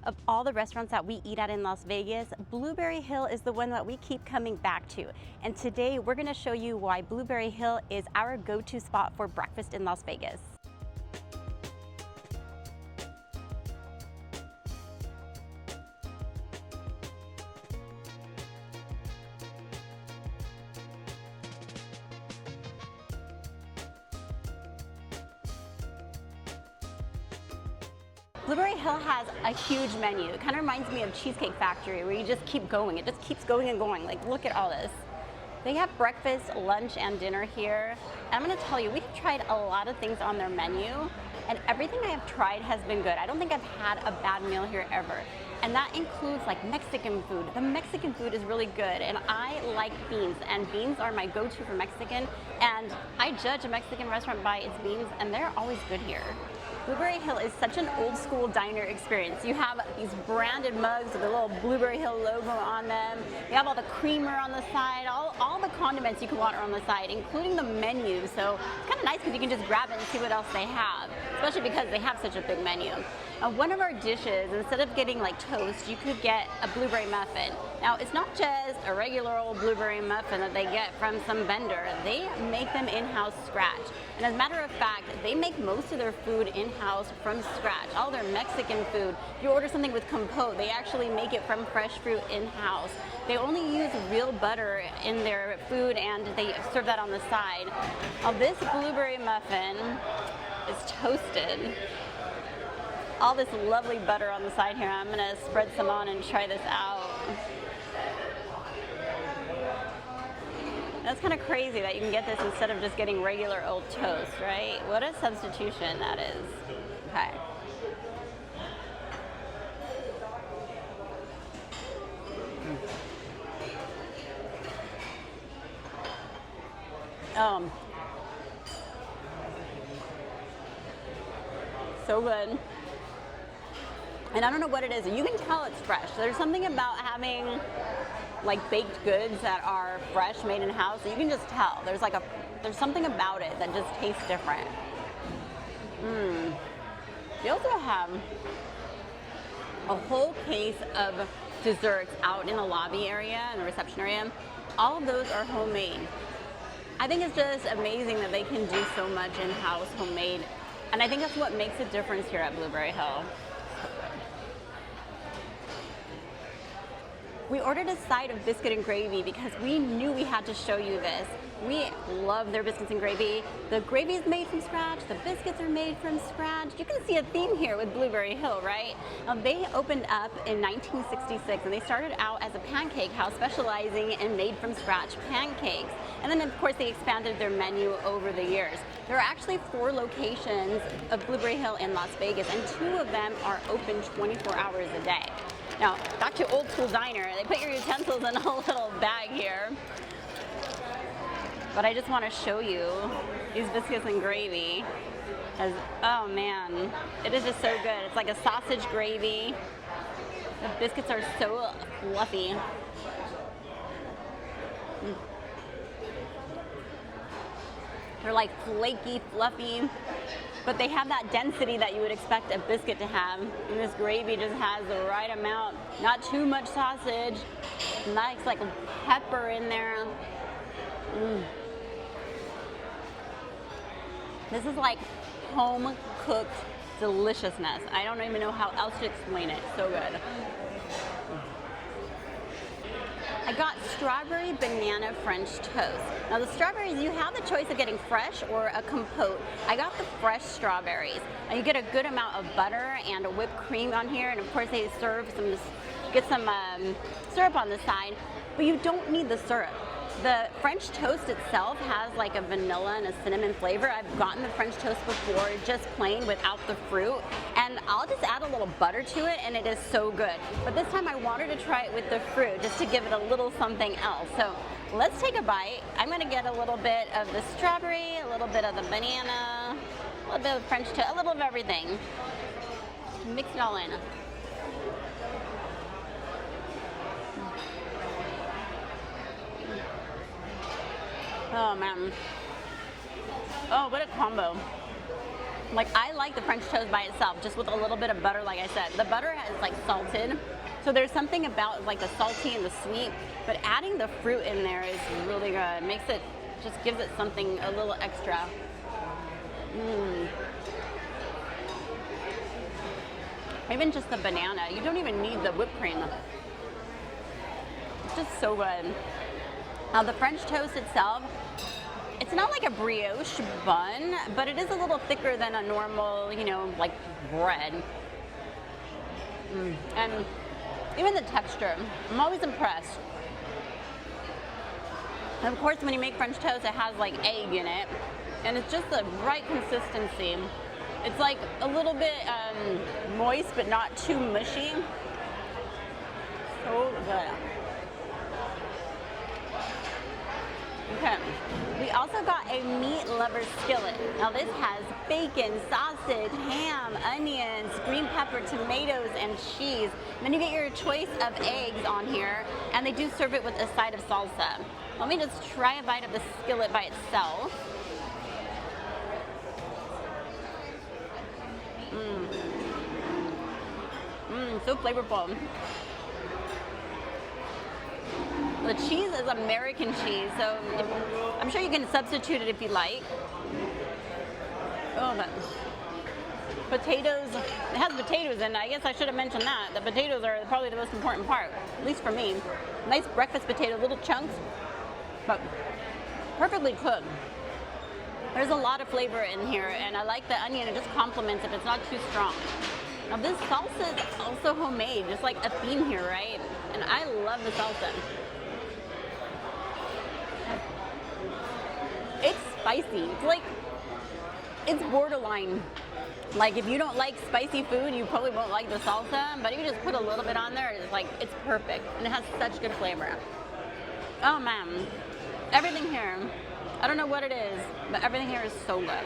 Of all the restaurants that we eat at in Las Vegas, Blueberry Hill is the one that we keep coming back to. And today we're gonna show you why Blueberry Hill is our go-to spot for breakfast in Las Vegas. Blueberry Hill has a huge menu. It kind of reminds me of Cheesecake Factory, where you just keep going. It just keeps going and going. Like, look at all this. They have breakfast, lunch, and dinner here. And I'm gonna tell you, we've tried a lot of things on their menu, and everything I have tried has been good. I don't think I've had a bad meal here ever. And that includes like Mexican food. The Mexican food is really good, and I like beans, and beans are my go-to for Mexican. And I judge a Mexican restaurant by its beans, and they're always good here. Blueberry Hill is such an old school diner experience. You have these branded mugs with a little Blueberry Hill logo on them. You have all the creamer on the side, all the condiments you can want are on the side, including the menu. So it's kind of nice because you can just grab it and see what else they have, especially because they have such a big menu. One of our dishes, instead of getting like toast, you could get a blueberry muffin. Now, it's not just a regular old blueberry muffin that they get from some vendor. They make them in-house scratch. And as a matter of fact, they make most of their food in-house from scratch. All their Mexican food, if you order something with compote, they actually make it from fresh fruit in-house. They only use real butter in their food, and they serve that on the side. Now, this blueberry muffin is toasted. All this lovely butter on the side here. I'm gonna spread some on and try this out. That's kind of crazy that you can get this instead of just getting regular old toast, right? What a substitution that is. Okay. So good. And I don't know what it is. You can tell it's fresh. There's something about having like baked goods that are fresh, made in house. You can just tell. There's something about it that just tastes different. They also have a whole case of desserts out in the lobby area and the reception area. All of those are homemade. I think it's just amazing that they can do so much in-house, homemade. And I think that's what makes a difference here at Blueberry Hill. We ordered a side of biscuit and gravy because we knew we had to show you this. We love their biscuits and gravy. The gravy is made from scratch, the biscuits are made from scratch. You can see a theme here with Blueberry Hill, right? Now, they opened up in 1966, and they started out as a pancake house specializing in made from scratch pancakes. And then of course they expanded their menu over the years. There are actually 4 locations of Blueberry Hill in Las Vegas, and 2 of them are open 24 hours a day. Now, back to old school diner, they put your utensils in a little bag here. But I just want to show you these biscuits and gravy. Oh man, it is just so good. It's like a sausage gravy. The biscuits are so fluffy. They're like flaky, fluffy, but they have that density that you would expect a biscuit to have. And this gravy just has the right amount. Not too much sausage. Nice like pepper in there. This is like home cooked deliciousness. I don't even know how else to explain it. So good. I got strawberry banana French toast. Now the strawberries, you have the choice of getting fresh or a compote. I got the fresh strawberries. Now you get a good amount of butter and a whipped cream on here, and of course they serve get some syrup on the side, but you don't need the syrup. The French toast itself has like a vanilla and a cinnamon flavor. I've gotten the French toast before just plain without the fruit, and I'll just add a little butter to it and it is so good. But this time I wanted to try it with the fruit just to give it a little something else. So let's take a bite. I'm gonna get a little bit of the strawberry, a little bit of the banana, a little bit of French toast, a little of everything. Mix it all in. Oh man. Oh, what a combo. Like, I like the French toast by itself, just with a little bit of butter, like I said. The butter is like salted, so there's something about like the salty and the sweet, but adding the fruit in there is really good. It makes it, just gives it something a little extra. Even just the banana, you don't even need the whipped cream. It's just so good. Now the French toast itself, it's not like a brioche bun, but it is a little thicker than a normal, you know, like bread. And even the texture, I'm always impressed. And of course, when you make French toast, it has like egg in it, and it's just the right consistency. It's like a little bit moist, but not too mushy. So good. Okay, we also got a meat lover skillet. Now this has bacon, sausage, ham, onions, green pepper, tomatoes, and cheese. And then you get your choice of eggs on here, and they do serve it with a side of salsa. Let me just try a bite of the skillet by itself. So flavorful. The cheese is American cheese, so I'm sure you can substitute it if you like. Oh, the potatoes, it has potatoes in it. I guess I should have mentioned that. The potatoes are probably the most important part, at least for me. Nice breakfast potato, little chunks, but perfectly cooked. There's a lot of flavor in here, and I like the onion. It just complements it. It's not too strong. Now this salsa is also homemade, just like a theme here, right? And I love the salsa. It's spicy. It's like, it's borderline. Like, if you don't like spicy food, you probably won't like the salsa, but if you just put a little bit on there, it's like, it's perfect. And it has such good flavor. Oh man, everything here, I don't know what it is, but everything here is so good.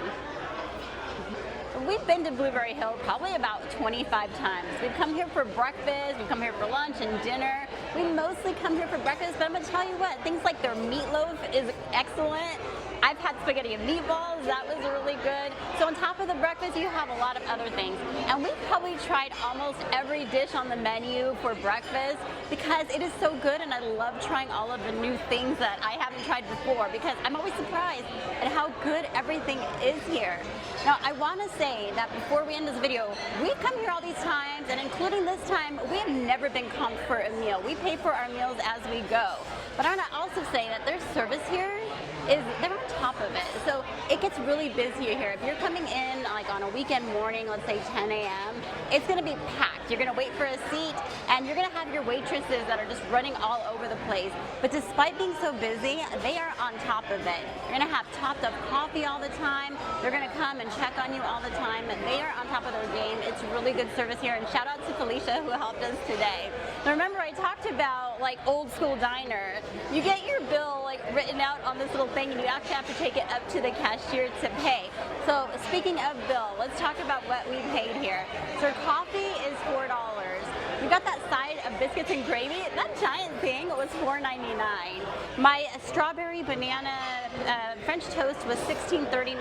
We've been to Blueberry Hill probably about 25 times. We've come here for breakfast, we've come here for lunch and dinner. We mostly come here for breakfast, but I'm gonna tell you what, things like their meatloaf is excellent. I've had spaghetti and meatballs, that was really good. So on top of the breakfast, you have a lot of other things. And we've probably tried almost every dish on the menu for breakfast because it is so good, and I love trying all of the new things that I haven't tried before because I'm always surprised at how good everything is here. Now, I wanna say that before we end this video, we've come here all these times, and including this time, we have never been comped for a meal. We pay for our meals as we go. But I wanna also say that their service here is, they're on top of it. So it gets really busy here. If you're coming in like on a weekend morning, let's say 10 a.m., it's gonna be packed. You're gonna wait for a seat, and you're gonna have your waitresses that are just running all over the place. But despite being so busy, they are on top of it. You're gonna have topped up coffee all the time. They're gonna come and check on you all the time. They are on top of their game. It's really good service here, and shout out to Felicia who helped us today. Now remember, I talked about like old school diner. You get your bill like written out on this little thing, and you actually have to take it up to the cashier to pay. So speaking of bill, let's talk about what we paid here. So coffee is $4. We got that side of biscuits and gravy. That giant thing was $4.99. My strawberry banana French toast was $16.39,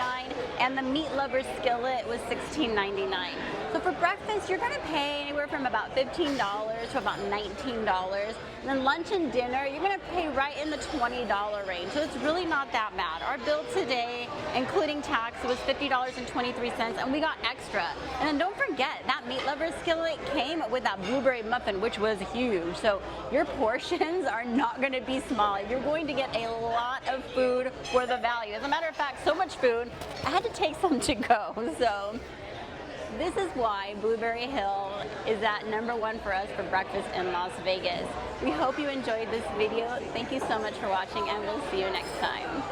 and the meat lover skillet was $16.99. So for breakfast, you're gonna pay anywhere from about $15 to about $19. And then lunch and dinner, you're gonna pay right in the $20 range. So it's really not that bad. Our bill today, including tax, was $50.23, and we got extra. And then don't forget, that meat lover skillet came with that blueberry muffin, which was huge. So your portions are not gonna be small. You're going to get a lot of food for the value. As a matter of fact, so much food, I had to take some to go. So this is why Blueberry Hill is at #1 for us for breakfast in Las Vegas. We hope you enjoyed this video. Thank you so much for watching, and we'll see you next time.